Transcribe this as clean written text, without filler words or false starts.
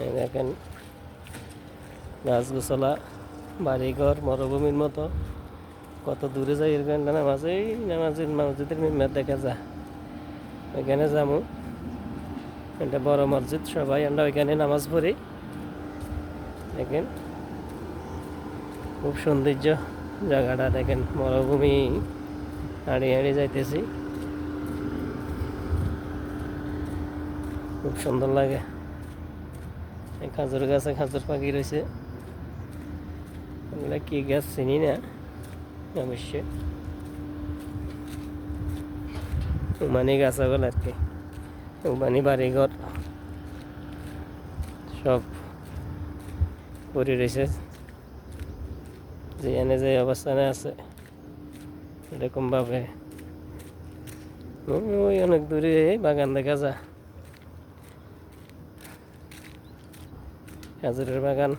এই দেখেন গাছগুছলা, বাড়িঘর, মরুভূমির মতো কত দূরে যাই এর নামাজের মসজিদের মিম্বার দেখা যায়। ওইখানে যাবো, এটা বড় মসজিদ, সবাই আমরা ওইখানে নামাজ পড়ি। দেখেন খুব সৌন্দর্য জায়গাটা, দেখেন মরুভূমি, হাঁড়ি হাঁড়ি যাইতেছি, খুব সুন্দর লাগে। এই খাজুর গাছে খাজুর পাখি রয়েছে, এগুলা কি গাছ চিনি না অবশ্যই, উমানি গাছ ওগুলো আর কি, উমানি বাড়িঘর সব পড়ে রয়েছে, যেখানে যে অবস্থানে আছে এরকমভাবে। ওই অনেক দূরে বাগান দেখা যায়, খেজুরের বাগান।